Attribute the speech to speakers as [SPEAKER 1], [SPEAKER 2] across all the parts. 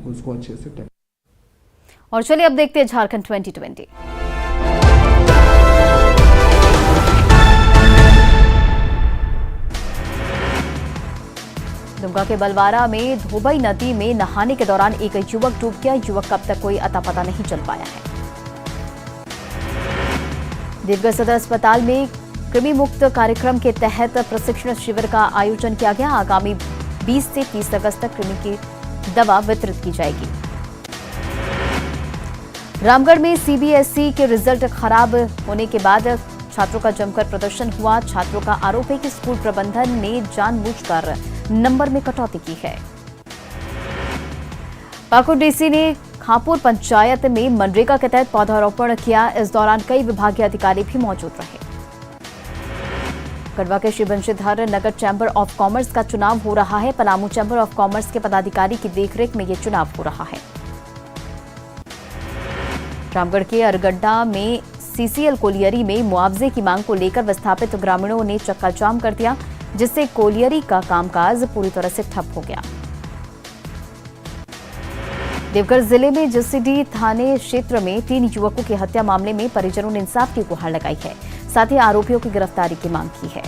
[SPEAKER 1] उसको अच्छे से टैकल।
[SPEAKER 2] और चलिए अब देखते हैं झारखंड 2020। दुमका के बलवारा में धोबई नदी में नहाने के दौरान एक युवक डूब गया। युवक का अब तक कोई अता पता नहीं चल पाया है। देवघर सदर अस्पताल में कृमि मुक्त कार्यक्रम के तहत प्रशिक्षण शिविर का आयोजन किया गया। आगामी 20 से 30 अगस्त तक कृमि की दवा वितरित की जाएगी। रामगढ़ में सीबीएसई के रिजल्ट खराब होने के बाद छात्रों का जमकर प्रदर्शन हुआ। छात्रों का आरोप है कि स्कूल प्रबंधन ने जानबूझकर नंबर में कटौती की है। पाकुड़ डीसी ने खापुर पंचायत में मनरेगा के तहत पौधारोपण किया। इस दौरान कई विभागीय अधिकारी भी मौजूद रहे। गढ़वा के श्री बंशीधर नगर चैंबर ऑफ कॉमर्स का चुनाव हो रहा है। पलामू चैंबर ऑफ कॉमर्स के पदाधिकारी की देखरेख में यह चुनाव हो रहा है। रामगढ़ के अरगड्डा में सीसीएल कोलियरी में मुआवजे की मांग को लेकर विस्थापित ग्रामीणों ने चक्का जाम कर दिया, जिससे कोलियरी का कामकाज पूरी तरह से ठप हो गया। देवघर जिले में जसीडीह थाने क्षेत्र में 3 युवकों की हत्या मामले में परिजनों ने इंसाफ की गुहार लगाई है। साथ ही आरोपियों की गिरफ्तारी की मांग की है।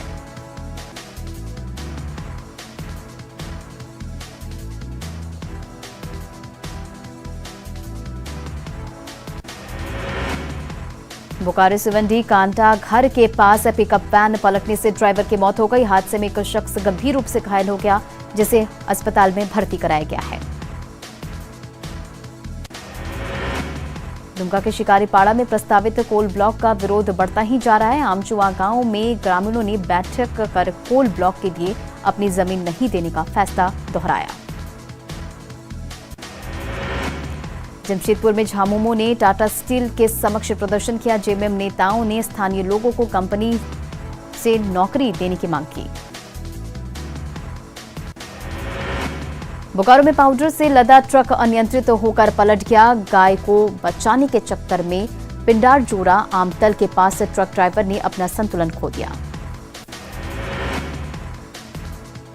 [SPEAKER 2] बोकारो सिवंडी कांटा घर के पास पिकअप वैन पलटने से ड्राइवर की मौत हो गई। हादसे में एक शख्स गंभीर रूप से घायल हो गया, जिसे अस्पताल में भर्ती कराया गया है। दुमका के शिकारीपाड़ा में प्रस्तावित कोल ब्लॉक का विरोध बढ़ता ही जा रहा है। आमचुआ गांव में ग्रामीणों ने बैठक कर कोल ब्लॉक के लिए अपनी जमीन नहीं देने का फैसला दोहराया। जमशेदपुर में झामुमो ने टाटा स्टील के समक्ष प्रदर्शन किया। जेएमएम नेताओं ने स्थानीय लोगों को कंपनी से नौकरी देने की मांग की। बोकारो में पाउडर से लदा ट्रक अनियंत्रित होकर पलट गया। गाय को बचाने के चक्कर में पिंडार जोरा आमतल के पास से ट्रक ड्राइवर ने अपना संतुलन खो दिया।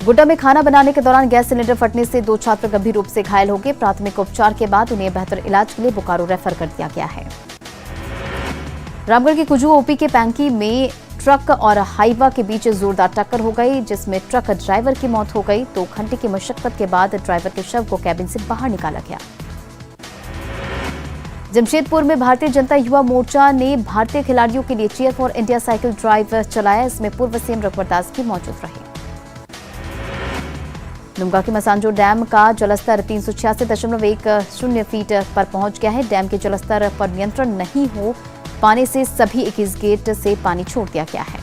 [SPEAKER 2] गुड्डा में खाना बनाने के दौरान गैस सिलेंडर फटने से 2 छात्र गंभीर रूप से घायल हो गए। प्राथमिक उपचार के बाद उन्हें बेहतर इलाज के लिए बोकारो रेफर कर दिया गया है। रामगढ़ के कुजू ओपी के पैंकी में ट्रक और हाईवा के बीच जोरदार टक्कर हो गई, जिसमें ट्रक ड्राइवर की मौत हो गई। 2 घंटे की मशक्कत के बाद ड्राइवर के शव को कैबिन से बाहर निकाला गया। जमशेदपुर में भारतीय जनता युवा मोर्चा ने भारतीय खिलाड़ियों के लिए cheer for India cycle drive चलाया। इसमें पूर्व सीएम रघुवर दास भी मौजूद रहे। दुमका के मसांजोर डैम का जलस्तर 386.10 फीट पर पहुंच गया है। डैम के जलस्तर पर नियंत्रण नहीं हो पाने से सभी 21 गेट से पानी छोड़ दिया गया है।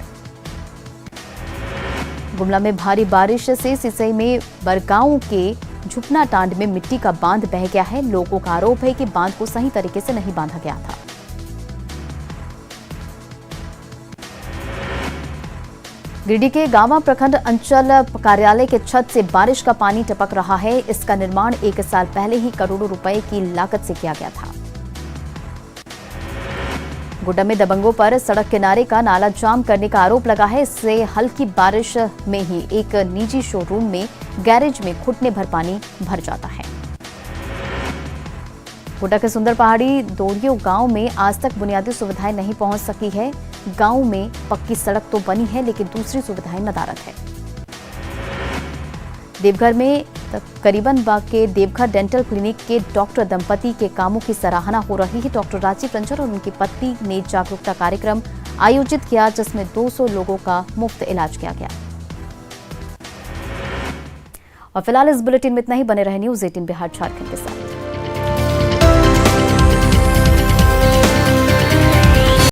[SPEAKER 2] गुमला में भारी बारिश से सिसई में बरगांव के झुपना टांड में मिट्टी का बांध बह गया है। लोगों का आरोप है कि बांध को सही तरीके से नहीं बांधा गया था। गिरिडीह के गांवा प्रखंड अंचल कार्यालय के छत से बारिश का पानी टपक रहा है। इसका निर्माण 1 साल पहले ही करोड़ों रुपए की लागत से किया गया था। गुड्डा में दबंगों पर सड़क किनारे का नाला जाम करने का आरोप लगा है। इससे हल्की बारिश में ही एक निजी शोरूम में गैरेज में घुटने भर पानी भर जाता है। गुड्डा के सुंदर पहाड़ी दोड़ियो गांव में आज तक बुनियादी सुविधाएं नहीं पहुंच सकी है। गांव में पक्की सड़क तो बनी है, लेकिन दूसरी सुविधाएं नदारद है। देवघर में करीबन बाग के देवघर डेंटल क्लिनिक के डॉक्टर दंपति के कामों की सराहना हो रही है। डॉक्टर राजीव रंजन और उनकी पत्नी ने जागरूकता कार्यक्रम आयोजित किया, जिसमें 200 लोगों का मुफ्त इलाज किया गया। और फिलहाल इस बुलेटिन में इतना ही। बने रहे न्यूज़ 18 बिहार झारखंड के साथ।